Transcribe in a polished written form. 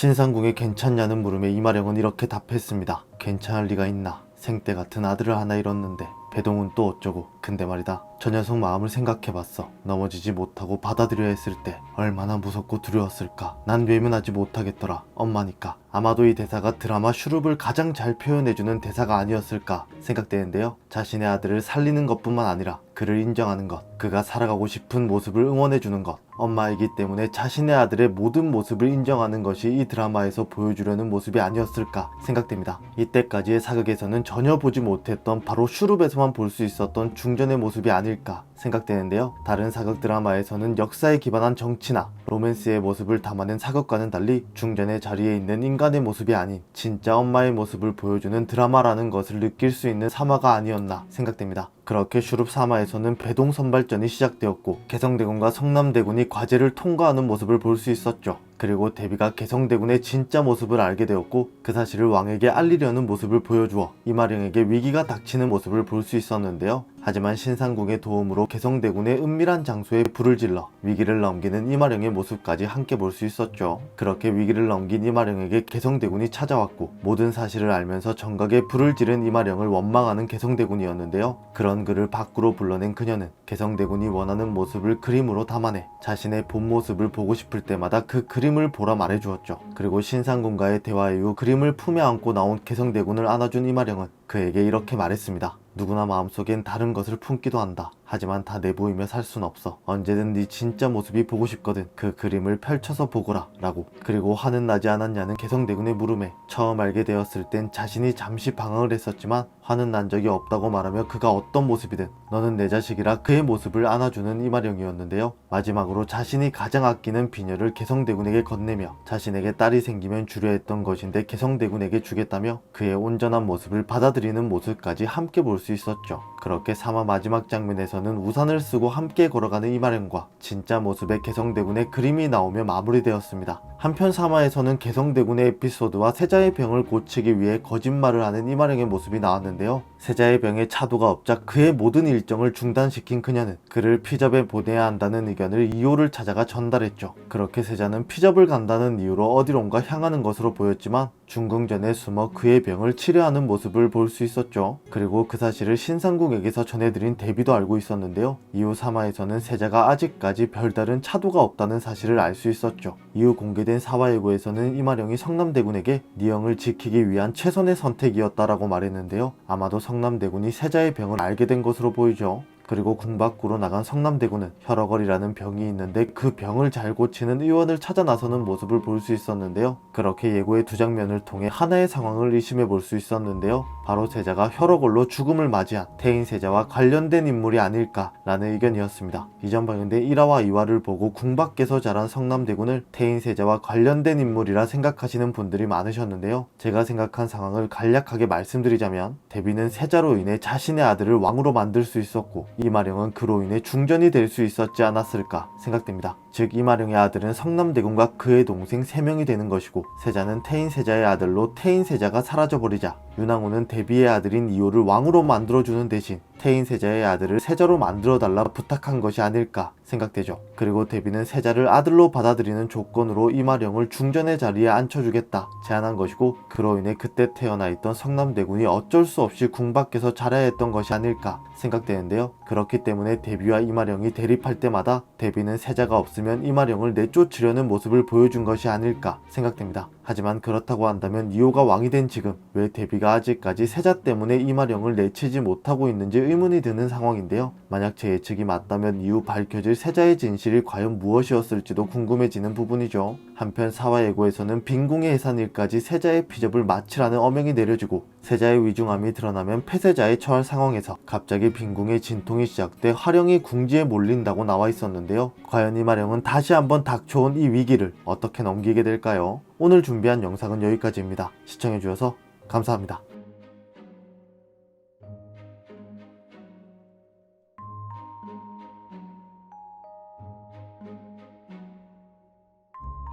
신상궁에 괜찮냐는 물음에 이마령은 이렇게 답했습니다. 괜찮을 리가 있나. 생때 같은 아들을 하나 잃었는데 배동은 또 어쩌고. 근데 말이다, 저 녀석 마음을 생각해봤어. 넘어지지 못하고 받아들여야 했을 때 얼마나 무섭고 두려웠을까. 난 외면하지 못하겠더라. 엄마니까. 아마도 이 대사가 드라마 슈룹을 가장 잘 표현해주는 대사가 아니었을까 생각되는데요. 자신의 아들을 살리는 것뿐만 아니라 그를 인정하는 것, 그가 살아가고 싶은 모습을 응원해주는 것, 엄마이기 때문에 자신의 아들의 모든 모습을 인정하는 것이 이 드라마에서 보여주려는 모습이 아니었을까 생각됩니다. 이때까지의 사극에서는 전혀 보지 못했던, 바로 슈룹에서만 볼 수 있었던 중전의 모습이 아닐까 생각되는데요. 다른 사극 드라마에서는 역사에 기반한 정치나 로맨스의 모습을 담아낸 사극과는 달리 중전의 자리에 있는 인간의 모습이 아닌 진짜 엄마의 모습을 보여주는 드라마라는 것을 느낄 수 있는 3화가 아니었나 생각됩니다. 그렇게 슈룹 3화에서는 배동 선발전이 시작되었고 개성대군과 성남대군이 과제를 통과하는 모습을 볼 수 있었죠. 그리고 대비가 개성대군의 진짜 모습을 알게 되었고 그 사실을 왕에게 알리려는 모습을 보여주어 이마령에게 위기가 닥치는 모습을 볼 수 있었는데요. 하지만 신상궁의 도움으로 개성대군의 은밀한 장소에 불을 질러 위기를 넘기는 이마령의 모습까지 함께 볼 수 있었죠. 그렇게 위기를 넘긴 이마령에게 개성대군이 찾아왔고 모든 사실을 알면서 정각에 불을 지른 이마령을 원망하는 개성대군이었는데요. 그런 그를 밖으로 불러낸 그녀는 개성대군이 원하는 모습을 그림으로 담아내 자신의 본 모습을 보고 싶을 때마다 그 그림을 보라 말해주었죠. 그리고 신상궁과의 대화 이후 그림을 품에 안고 나온 개성대군을 안아준 이마령은 그에게 이렇게 말했습니다. 누구나 마음속엔 다른 것을 품기도 한다. 하지만 다 내보이며 살 순 없어. 언제든 네 진짜 모습이 보고 싶거든. 그 그림을 펼쳐서 보거라 라고. 그리고 화는 나지 않았냐는 개성대군의 물음에 처음 알게 되었을 땐 자신이 잠시 방황을 했었지만 화는 난 적이 없다고 말하며 그가 어떤 모습이든 너는 내 자식이라 그의 모습을 안아주는 이마령이었는데요. 마지막으로 자신이 가장 아끼는 비녀를 개성대군에게 건네며 자신에게 딸이 생기면 주려 했던 것인데 개성대군에게 주겠다며 그의 온전한 모습을 받아들이는 모습까지 함께 볼 수 있었죠. 그렇게 3화 마지막 장면에서는 우산을 쓰고 함께 걸어가는 이마령과 진짜 모습의 개성대군의 그림이 나오며 마무리되었습니다. 한편 3화에서는 개성대군의 에피소드와 세자의 병을 고치기 위해 거짓말을 하는 이마령의 모습이 나왔는데요. 세자의 병에 차도가 없자 그의 모든 일정을 중단시킨 그녀는 그를 피접에 보내야 한다는 의견을 이호를 찾아가 전달했죠. 그렇게 세자는 피접을 간다는 이유로 어디론가 향하는 것으로 보였지만 중궁전에 숨어 그의 병을 치료하는 모습을 볼 수 있었죠. 그리고 그 사실을 신상궁에게서 전해드린 대비도 알고 있었는데요. 이후 3화에서는 세자가 아직까지 별다른 차도가 없다는 사실을 알 수 있었죠. 이후 공개된 4화 예고에서는 이마령이 성남대군에게 네 형을 지키기 위한 최선의 선택이었다라고 말했는데요. 아마도 성남대군이 세자의 병을 알게 된 것으로 보이죠. 그리고 궁 밖으로 나간 성남대군은 혈어걸이라는 병이 있는데 그 병을 잘 고치는 의원을 찾아 나서는 모습을 볼 수 있었는데요. 그렇게 예고의 두 장면을 통해 하나의 상황을 의심해 볼 수 있었는데요. 바로 세자가 혈어걸로 죽음을 맞이한 태인세자와 관련된 인물이 아닐까라는 의견이었습니다. 이전 방영된 1화와 2화를 보고 궁 밖에서 자란 성남대군을 태인세자와 관련된 인물이라 생각하시는 분들이 많으셨는데요. 제가 생각한 상황을 간략하게 말씀드리자면 대비는 세자로 인해 자신의 아들을 왕으로 만들 수 있었고 이마령은 그로 인해 중전이 될 수 있었지 않았을까 생각됩니다. 즉 이마령의 아들은 성남대군과 그의 동생 3명이 되는 것이고 세자는 태인세자의 아들로 태인세자가 사라져버리자 윤왕후는 대비의 아들인 이호를 왕으로 만들어주는 대신 태인세자의 아들을 세자로 만들어달라 부탁한 것이 아닐까 생각되죠. 그리고 대비는 세자를 아들로 받아들이는 조건으로 이마령을 중전의 자리에 앉혀주겠다 제안한 것이고 그로 인해 그때 태어나 있던 성남대군이 어쩔 수 없이 궁 밖에서 자라야 했던 것이 아닐까 생각되는데요. 그렇기 때문에 대비와 이마령이 대립할 때마다 대비는 세자가 없으면 이마령을 내쫓으려는 모습을 보여준 것이 아닐까 생각됩니다. 하지만 그렇다고 한다면 이호가 왕이 된 지금 왜 대비가 아직까지 세자 때문에 이마령을 내치지 못하고 있는지 의문이 드는 상황인데요. 만약 제 예측이 맞다면 이후 밝혀질 세자의 진실이 과연 무엇이었을지도 궁금해지는 부분이죠. 한편 4화 예고에서는 빈궁의 해산일까지 세자의 피접을 마치라는 어명이 내려지고 세자의 위중함이 드러나면 폐세자에 처할 상황에서 갑자기 빈궁의 진통이 시작돼 화령이 궁지에 몰린다고 나와 있었는데요. 과연 이마령은 다시 한번 닥쳐온 이 위기를 어떻게 넘기게 될까요? 오늘 준비한 영상은 여기까지입니다. 시청해주셔서 감사합니다.